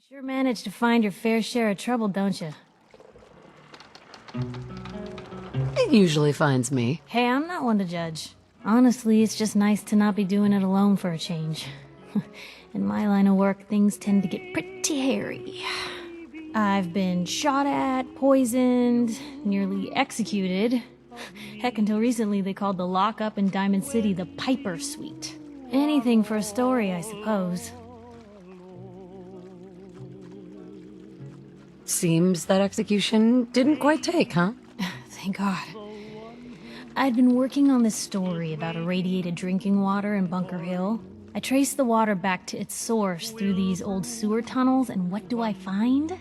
Sure manage to find your fair share of trouble, don't you? It usually finds me. Hey, I'm not one to judge. Honestly, it's just nice to not be doing it alone for a change. In my line of work, things tend to get pretty hairy. I've been shot at, poisoned, nearly executed. Heck, until recently they called the lockup in Diamond City the Piper Suite. Anything for a story, I suppose. Seems that execution didn't quite take, huh? Thank God. I'd been working on this story about irradiated drinking water in Bunker Hill. I traced the water back to its source through these old sewer tunnels, and what do I find?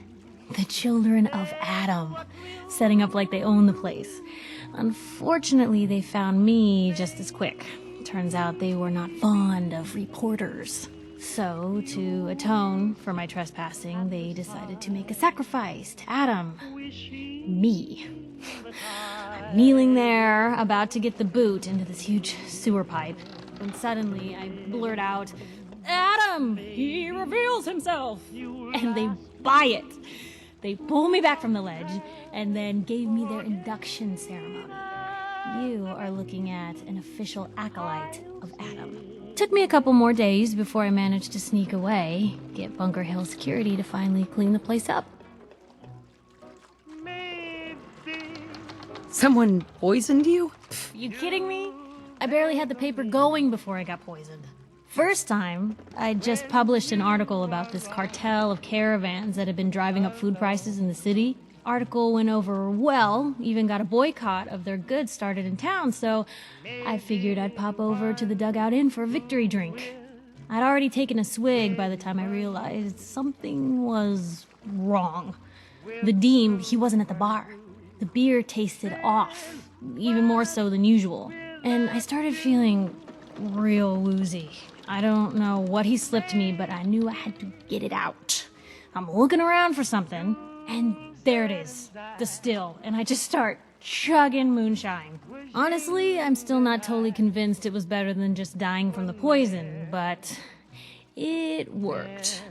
The children of Adam, setting up like they own the place. Unfortunately, they found me just as quick. Turns out they were not fond of reporters. So, to atone for my trespassing, they decided to make a sacrifice to Adam. Me. I'm kneeling there, about to get the boot into this huge sewer pipe, when suddenly I blurt out, "Adam! He reveals himself!" And they buy it. They pull me back from the ledge, and then gave me their induction ceremony. You are looking at an official acolyte of Adam. Took me a couple more days before I managed to sneak away, get Bunker Hill security to finally clean the place up. Someone poisoned you? You kidding me? I barely had the paper going before I got poisoned. First time, I just published an article about this cartel of caravans that had been driving up food prices in the city. Article went over well, even got a boycott of their goods started in town, so I figured I'd pop over to the Dugout Inn for a victory drink. I'd already taken a swig by the time I realized something was wrong. The Deem, he wasn't at the bar. The beer tasted off, even more so than usual. And I started feeling real woozy. I don't know what he slipped me, but I knew I had to get it out. I'm looking around for something, and there it is, the still, and I just start chugging moonshine. Honestly, I'm still not totally convinced it was better than just dying from the poison, but it worked.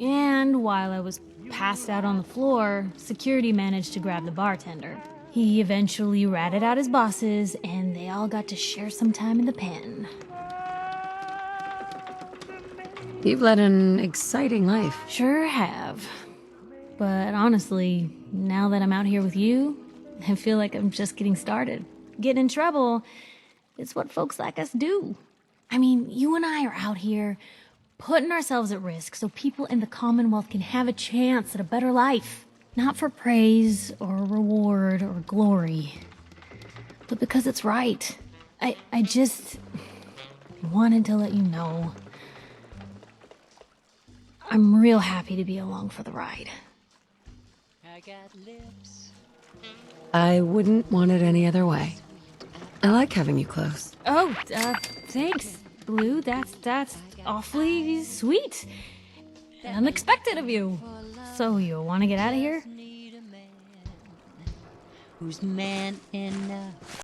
And while I was passed out on the floor, security managed to grab the bartender. He eventually ratted out his bosses, and they all got to share some time in the pen. You've led an exciting life. Sure have. But honestly, now that I'm out here with you, I feel like I'm just getting started. Getting in trouble is what folks like us do. I mean, you and I are out here putting ourselves at risk so people in the Commonwealth can have a chance at a better life. Not for praise or reward or glory, but because it's right. I just wanted to let you know I'm real happy to be along for the ride. I wouldn't want it any other way. I like having you close. Oh, thanks, Blue. That's awfully sweet. Unexpected of you. So you want to get out of here? Who's man enough